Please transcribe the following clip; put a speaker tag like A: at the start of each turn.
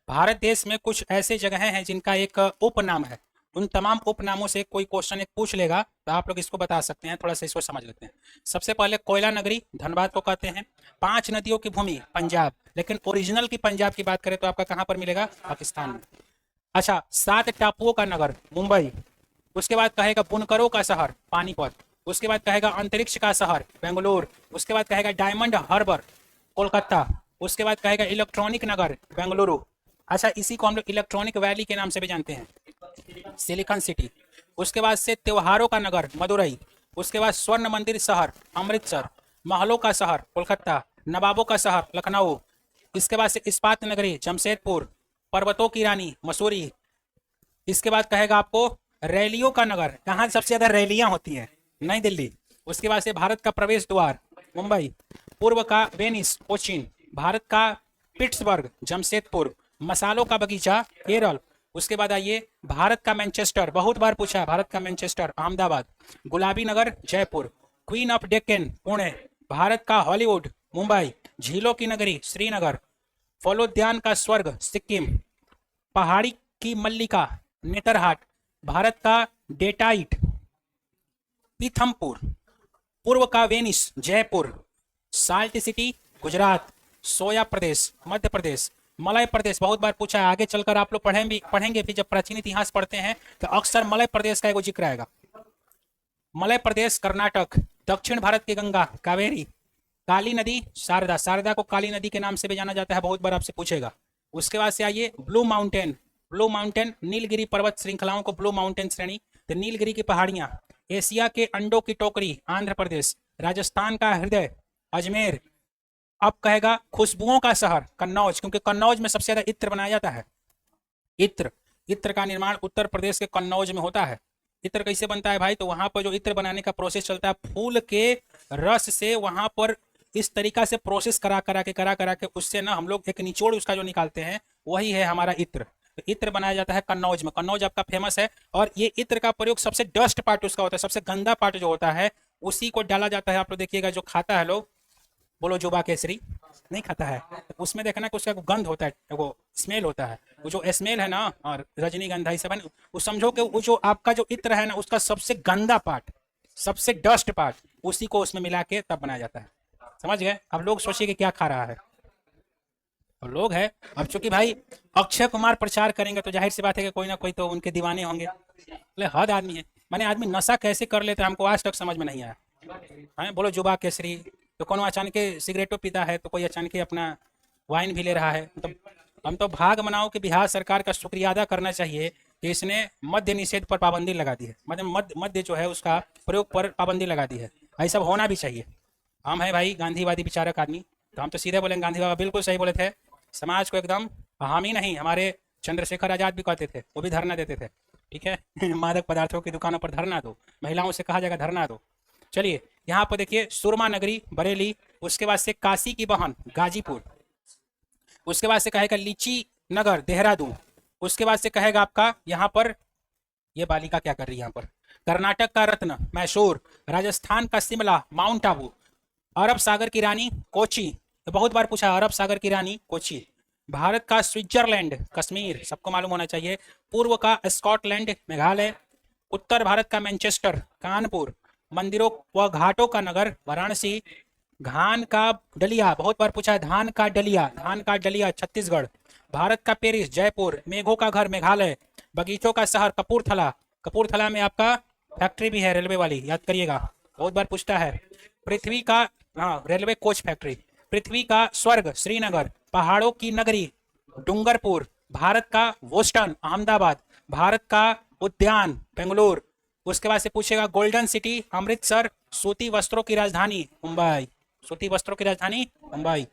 A: भारत देश में कुछ ऐसे जगहें हैं जिनका एक उपनाम है। उन तमाम उपनामों से कोई क्वेश्चन एक पूछ लेगा तो आप लोग इसको बता सकते हैं। थोड़ा सा इसको समझ लेते हैं। सबसे पहले कोयला नगरी धनबाद को कहते हैं। 5 नदियों की भूमि पंजाब, लेकिन ओरिजिनल की पंजाब की बात करें तो आपका कहाँ पर मिलेगा? पाकिस्तान में। अच्छा, 7 टापुओं का नगर मुंबई। उसके बाद कहेगा बुनकरों का शहर पानीपत। उसके बाद कहेगा अंतरिक्ष का शहर बेंगलोर। उसके बाद कहेगा डायमंड हार्बर कोलकाता। उसके बाद कहेगा इलेक्ट्रॉनिक नगर बेंगलुरु। अच्छा, इसी को हम लोग इलेक्ट्रॉनिक वैली के नाम से भी जानते हैं, सिलिकॉन सिटी। उसके बाद से त्योहारों का नगर मदुरई। उसके बाद स्वर्ण मंदिर शहर अमृतसर। महलों का शहर कोलकाता। नवाबों का शहर लखनऊ। इसके बाद से इस्पात नगरी जमशेदपुर। पर्वतों की रानी मसूरी। इसके बाद कहेगा आपको रैलियों का नगर, कहाँ सबसे ज्यादा रैलियां होती हैं? नई दिल्ली। उसके बाद से भारत का प्रवेश द्वार मुंबई। पूर्व का वेनिस कोचीन। भारत का पिट्सबर्ग जमशेदपुर। मसालों का बगीचा केरल। उसके बाद आइए भारत का मैनचेस्टर, बहुत बार पूछा है, भारत का मैनचेस्टर अहमदाबाद। गुलाबी नगर जयपुर। Queen of Deccan Pune. भारत का हॉलीवुड मुंबई। झीलों की नगरी श्रीनगर। फलोद्यान का स्वर्ग सिक्किम। पहाड़ी की मल्लिका नेतरहाट। भारत का डेटाइट पीथमपुर। पूर्व का Venice Jaipur. Salt city Gujarat. Soya प्रदेश मध्य प्रदेश। मलय प्रदेश बहुत बार पूछा है, आगे चलकर आप लोग पढ़ेंगे भी, जब प्राचीन इतिहास पढ़ते हैं तो अक्सर मलय प्रदेश का एक जिक्र आएगा। मलय प्रदेश कर्नाटक। दक्षिण भारत की गंगा कावेरी। काली नदी शारदा, शारदा को काली नदी के नाम से भी जाना जाता है, बहुत बार आपसे पूछेगा। उसके बाद से आइए blue mountain. Blue mountain Nilgiri पर्वत श्रृंखलाओं को ब्लू माउंटेन श्रेणी, तो नीलगिरी की पहाड़ियां। एशिया के अंडों की टोकरी आंध्र प्रदेश। राजस्थान का हृदय अजमेर। अब कहेगा खुशबुओं का शहर कन्नौज, क्योंकि कन्नौज में सबसे ज्यादा इत्र बनाया जाता है। इत्र, इत्र का निर्माण उत्तर प्रदेश के कन्नौज में होता है। इत्र कैसे बनता है भाई? तो वहां पर जो इत्र बनाने का प्रोसेस चलता है, फूल के रस से वहां पर इस तरीका से प्रोसेस करा करा के उससे ना हम लोग एक निचोड़ उसका जो निकालते हैं, वही है हमारा इत्र। तो इत्र बनाया जाता है कन्नौज में। कन्नौज आपका फेमस है। और ये इत्र का प्रयोग सबसे डस्ट पार्ट उसका होता है, सबसे गंदा पार्ट जो होता है उसी को डाला जाता है। आप लोग देखिएगा जो खाता है लोग, बोलो जुबा केसरी नहीं खाता है, तो उसमें देखना कि उसका गंध होता है, वो स्मेल होता है। वो जो स्मेल है ना, और रजनीगंधा ये सब है ना, वो समझो कि वो जो आपका जो इत्र है ना, उसका सबसे गंदा पार्ट, सबसे डस्ट पार्ट, उसी को उसमें मिला के तब बनाया जाता है। समझ गए? अब लोग सोचिए कि क्या खा रहा है। और लोग है, अब चूंकि भाई अक्षय कुमार प्रचार करेंगे तो जाहिर सी बात है कि कोई ना कोई तो उनके दीवाने होंगे। बोले हद आदमी है, माने आदमी नशा कैसे कर लेते हैं हमको आज तक समझ में नहीं आया है। बोलो जुबा केसरी, तो कौन अचानक सिगरेटो पीता है, तो कोई अचानक अपना वाइन भी ले रहा है। मतलब हम तो भाग मनाओ कि बिहार सरकार का शुक्रिया अदा करना चाहिए कि इसने मद्य निषेध पर पाबंदी लगा दी है, मतलब मद्य जो है उसका प्रयोग पर पाबंदी लगा दी है। ऐसा होना भी चाहिए। हम है भाई गांधीवादी विचारक आदमी, तो हम तो सीधे बोलेंगे गांधी बाबा बिल्कुल सही बोले थे। समाज को एकदम, हम ही नहीं, हमारे चंद्रशेखर आजाद भी कहते थे, वो भी धरना देते थे। ठीक है मादक पदार्थों की दुकानों पर धरना दो, महिलाओं से कहा जाएगा धरना दो। चलिए यहाँ पर देखिए सुरमा नगरी बरेली। उसके बाद से काशी की बहन गाजीपुर। उसके बाद से कहेगा लीची नगर देहरादून। उसके बाद से कहेगा आपका यहाँ पर, ये बालिका क्या कर रही है यहाँ पर, कर्नाटक का रत्न मैसूर। राजस्थान का शिमला माउंट आबू। अरब सागर की रानी कोची, तो बहुत बार पूछा, अरब सागर की रानी कोची। भारत का स्विट्जरलैंड कश्मीर, सबको मालूम होना चाहिए। पूर्व का स्कॉटलैंड मेघालय। उत्तर भारत का मैनचेस्टर कानपुर। मंदिरों व घाटों का नगर वाराणसी। धान का डलिया, बहुत बार पूछा है, धान का डलिया, धान का डलिया छत्तीसगढ़। भारत का पेरिस जयपुर। मेघों का घर मेघालय। बगीचों का शहर कपूरथला, कपूरथला में आपका फैक्ट्री भी है रेलवे वाली, याद करिएगा, बहुत बार पूछता है। पृथ्वी का, हाँ रेलवे कोच फैक्ट्री। पृथ्वी का स्वर्ग श्रीनगर। पहाड़ों की नगरी डूंगरपुर। भारत का बोस्टन अहमदाबाद। भारत का उद्यान बेंगलुरु। उसके बाद से पूछेगा गोल्डन सिटी अमृतसर। सूती वस्त्रों की राजधानी मुंबई, सूती वस्त्रों की राजधानी मुंबई।